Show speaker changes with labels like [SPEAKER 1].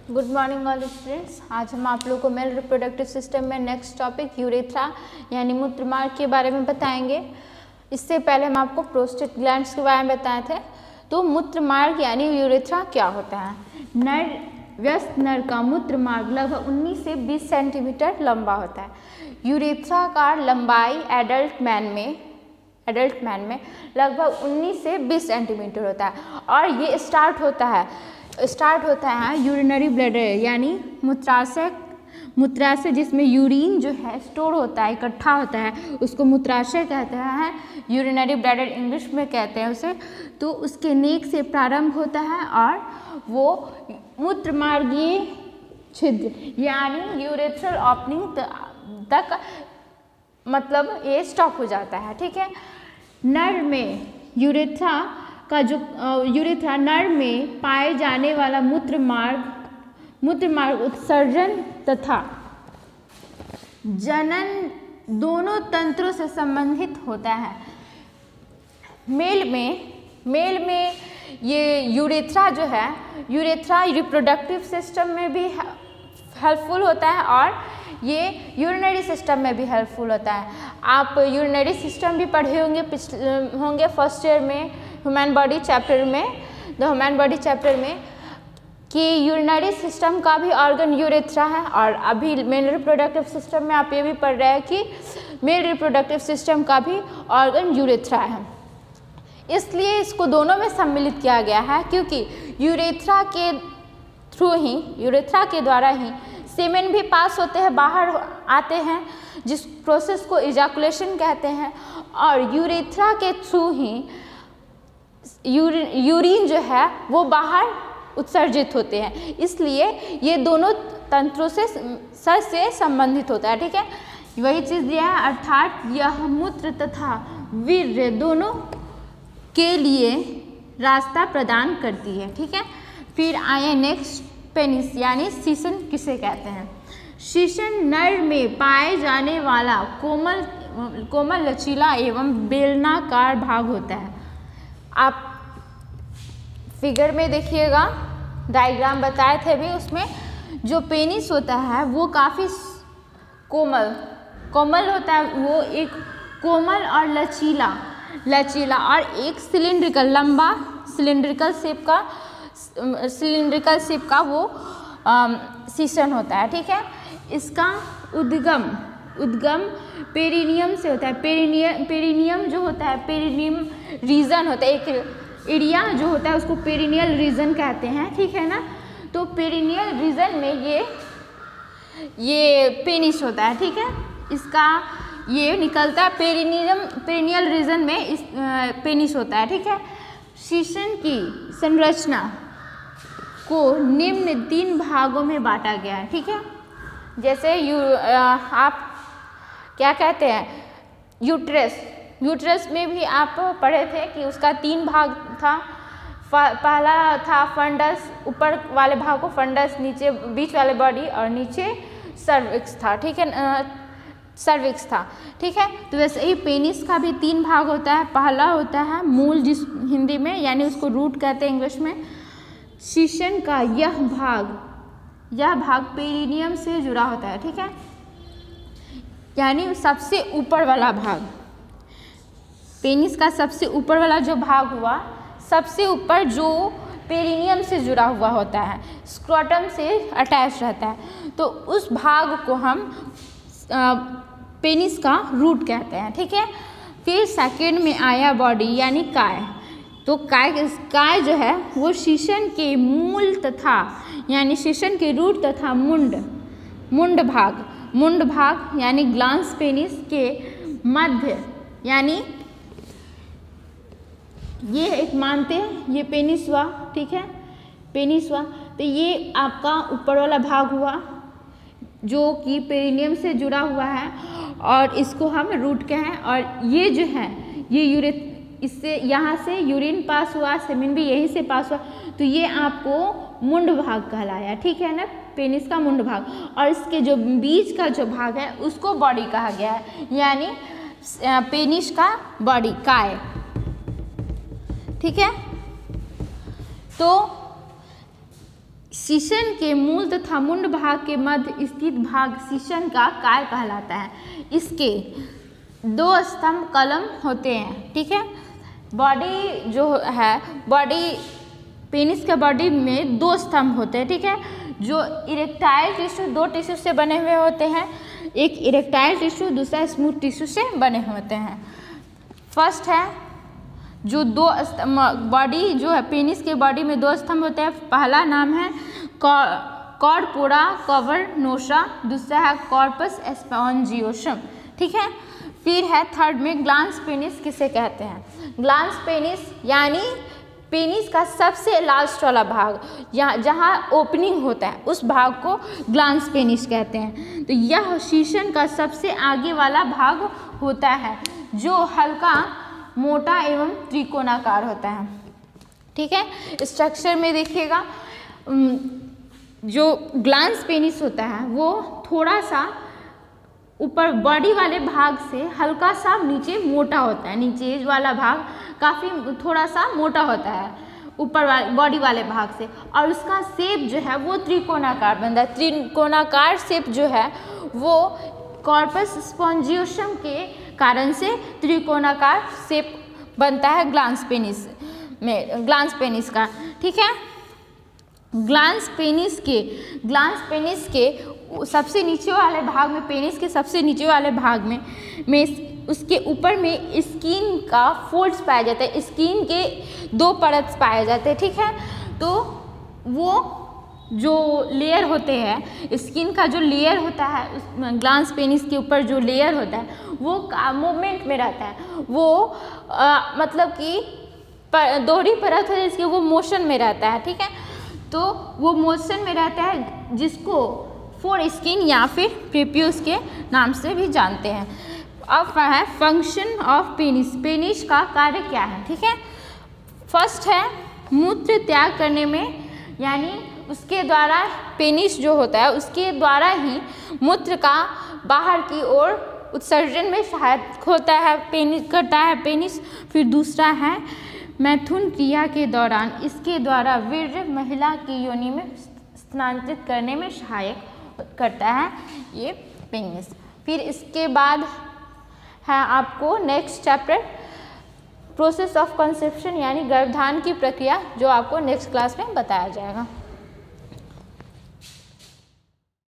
[SPEAKER 1] Good morning all students. आज हम आप लोगों को मेल रिप्रोडक्टिव सिस्टम में नेक्स्ट टॉपिक यूरेथ्रा यानी मूत्रमार्ग के बारे में बताएंगे। इससे पहले हम आपको प्रोस्टेट ग्लैंड्स के बारे में बताए थे। तो मूत्रमार्ग यानी यूरेथ्रा क्या होता है? व्यस्त नर का मूत्रमार्ग लगभग 19 से 20 सेंटीमीटर लंबा होता है। यूरेथ्रा का लंबाई एडल्ट मैन में लगभग 19 से 20 सेंटीमीटर होता है और ये स्टार्ट होता है यूरिनरी ब्लैडर यानी मूत्राशय जिसमें यूरिन जो है स्टोर होता है, इकट्ठा होता है, उसको मूत्राशय कहते हैं। यूरिनरी ब्लैडर इंग्लिश में कहते हैं उसे। तो उसके नेक से प्रारंभ होता है और वो मूत्रमार्गीय छिद्र यानी यूरेथ्रल ओपनिंग तक मतलब ये स्टॉप हो जाता है। ठीक है। नर में यूरेथ्रा नर में पाए जाने वाला मूत्रमार्ग उत्सर्जन तथा जनन दोनों तंत्रों से संबंधित होता है। मेल में ये यूरेथ्रा जो है, यूरेथ्रा रिप्रोडक्टिव सिस्टम में भी हेल्पफुल होता है और ये यूरिनरी सिस्टम में भी हेल्पफुल होता है। आप यूरिनरी सिस्टम भी पढ़े होंगे फर्स्ट ईयर में ह्यूमन बॉडी चैप्टर में कि यूरिनरी सिस्टम का भी ऑर्गन यूरेथ्रा है। और अभी मेल रिप्रोडक्टिव सिस्टम में आप ये भी पढ़ रहे हैं कि मेल रिप्रोडक्टिव सिस्टम का भी ऑर्गन यूरेथ्रा है। इसलिए इसको दोनों में सम्मिलित किया गया है क्योंकि यूरेथ्रा के द्वारा ही सेमेन भी पास होते हैं, बाहर आते हैं, जिस प्रोसेस को इजैकुलेशन कहते हैं। और यूरेथ्रा के थ्रू ही यूरिन जो है वो बाहर उत्सर्जित होते हैं। इसलिए ये दोनों तंत्रों से संबंधित होता है। ठीक है, वही चीज़ दिया है। अर्थात यह मूत्र तथा वीर्य दोनों के लिए रास्ता प्रदान करती है। ठीक है। फिर आए नेक्स्ट पेनिस यानी शीशन किसे कहते हैं? शीशन नर में पाए जाने वाला कोमल लचीला एवं बेलनाकार भाग होता है। आप फिगर में देखिएगा, डायग्राम बताए थे भी, उसमें जो पेनिस होता है वो काफ़ी कोमल होता है। वो एक कोमल और लचीला और एक लंबा सिलिंड्रिकल शेप का वो शीशन होता है। ठीक है। इसका उद्गम पेरिनियम से होता है। पेरिनियम जो होता है, पेरिनियम रीजन होता है, एक एरिया जो होता है उसको पेरिनियल रीजन कहते हैं। ठीक है ना। तो पेरिनियल रीजन में ये पेनिस होता है। ठीक है। इसका ये निकलता है पेरिनियल रीजन में इस पेनिस होता है। ठीक है। शीशन की संरचना को निम्न 3 भागों में बांटा गया है। ठीक है। जैसे आप क्या कहते हैं, यूट्रस में भी आप पढ़े थे कि उसका 3 भाग था। पहला था फंडस, ऊपर वाले भाग को फंडस, नीचे बीच वाले बॉडी और नीचे सर्विक्स था। ठीक है, सर्विक्स था। ठीक है। तो वैसे ही पेनिस का भी 3 भाग होता है। पहला होता है मूल, जिस हिंदी में यानी उसको रूट कहते हैं इंग्लिश में। शीशन का यह भाग पेरिनियम से जुड़ा होता है। ठीक है, यानी सबसे ऊपर वाला भाग, पेनिस का सबसे ऊपर वाला जो भाग हुआ, सबसे ऊपर जो पेरिनियम से जुड़ा हुआ होता है, स्क्रोटम से अटैच रहता है, तो उस भाग को हम पेनिस का रूट कहते हैं। ठीक है। फिर सेकेंड में आया बॉडी यानी काय। तो काय जो है वो शीशन के मूल तथा यानी शीशन के रूट तथा मुंड भाग यानी ग्लांस पेनिस के मध्य, यानी ये एक मानते हैं ये पेनिस हुआ। ठीक है, पेनिस हुआ। तो ये आपका ऊपर वाला भाग हुआ जो कि पेरिनियम से जुड़ा हुआ है और इसको हम रूट कहें। और ये जो है ये इससे यहाँ से यूरिन पास हुआ, सेमेन भी यहीं से पास हुआ, तो ये आपको मुंड भाग कहलाया। ठीक है ना, पेनिस का मुंड भाग। और इसके जो बीच का जो भाग है उसको बॉडी कहा गया है, यानी पेनिस का बॉडी काय। ठीक है। तो शीशन के मूल तथा मुंड भाग के मध्य स्थित भाग शीशन का काय कहलाता है। इसके 2 स्तंभ कलम होते हैं, ठीक है। बॉडी जो है, बॉडी पेनिस के बॉडी में 2 स्तंभ होते हैं, ठीक है, जो इरेक्टाइल टिश्यू 2 टिश्यू से बने हुए होते हैं, एक इरेक्टाइल टिश्यू, दूसरा स्मूथ टिश्यू से बने होते हैं। फर्स्ट है जो 2 बॉडी जो है पेनिस के बॉडी में 2 स्तंभ होते हैं, पहला नाम है कॉर्पोरा कैवर्नोसा, दूसरा है कॉर्पस स्पॉन्जियोसम, ठीक है। फिर है थर्ड में ग्लांस पेनिस किसे कहते हैं। ग्लांस पेनिस यानी पेनिस का सबसे लास्ट वाला भाग, यहाँ जहाँ ओपनिंग होता है उस भाग को ग्लांस पेनिस कहते हैं। तो यह शीशन का सबसे आगे वाला भाग होता है जो हल्का मोटा एवं त्रिकोणाकार होता है, ठीक है। स्ट्रक्चर में देखिएगा, जो ग्लांस पेनिस होता है वो थोड़ा सा ऊपर बॉडी वाले भाग से हल्का सा नीचे मोटा होता है, नीचे वाला भाग काफ़ी थोड़ा सा मोटा होता है ऊपर वाले बॉडी वाले भाग से, और उसका शेप जो है वो त्रिकोणाकार बनता है। त्रिकोणाकार शेप जो है वो कॉर्पस स्पॉन्जियोसम के कारण से त्रिकोणाकार शेप बनता है ग्लांस पेनिस में, ग्लांस पेनिस का, ठीक है। ग्लांस पेनिस के सबसे नीचे वाले भाग में, पेनिस के सबसे नीचे वाले भाग में उसके ऊपर में स्किन का फोल्ड्स पाया जाता है, स्किन के 2 परत पाए जाते हैं, ठीक है। तो वो जो लेयर होते हैं, स्किन का जो लेयर होता है उस ग्लांस पेनिस के ऊपर जो लेयर होता है वो मूवमेंट में रहता है, वो मतलब कि दोहरी परत है जिसके वो मोशन में रहता है, ठीक है। तो वो मोशन में रहता है जिसको फोर स्किन या फिर प्रीप्यूस के नाम से भी जानते हैं। अब है फंक्शन ऑफ पेनिस, पेनिस का कार्य क्या है, ठीक है। फर्स्ट है मूत्र त्याग करने में, यानी उसके द्वारा पेनिस जो होता है उसके द्वारा ही मूत्र का बाहर की ओर उत्सर्जन में सहायक होता है, पेनिस करता है पेनिस। फिर दूसरा है मैथुन क्रिया के दौरान इसके द्वारा वीर्य महिला की योनि में स्थानांतरित करने में सहायक करता है ये पेनिस। फिर इसके बाद है आपको next chapter process of conception यानी गर्भधारण की प्रक्रिया, जो आपको नेक्स्ट क्लास में बताया जाएगा।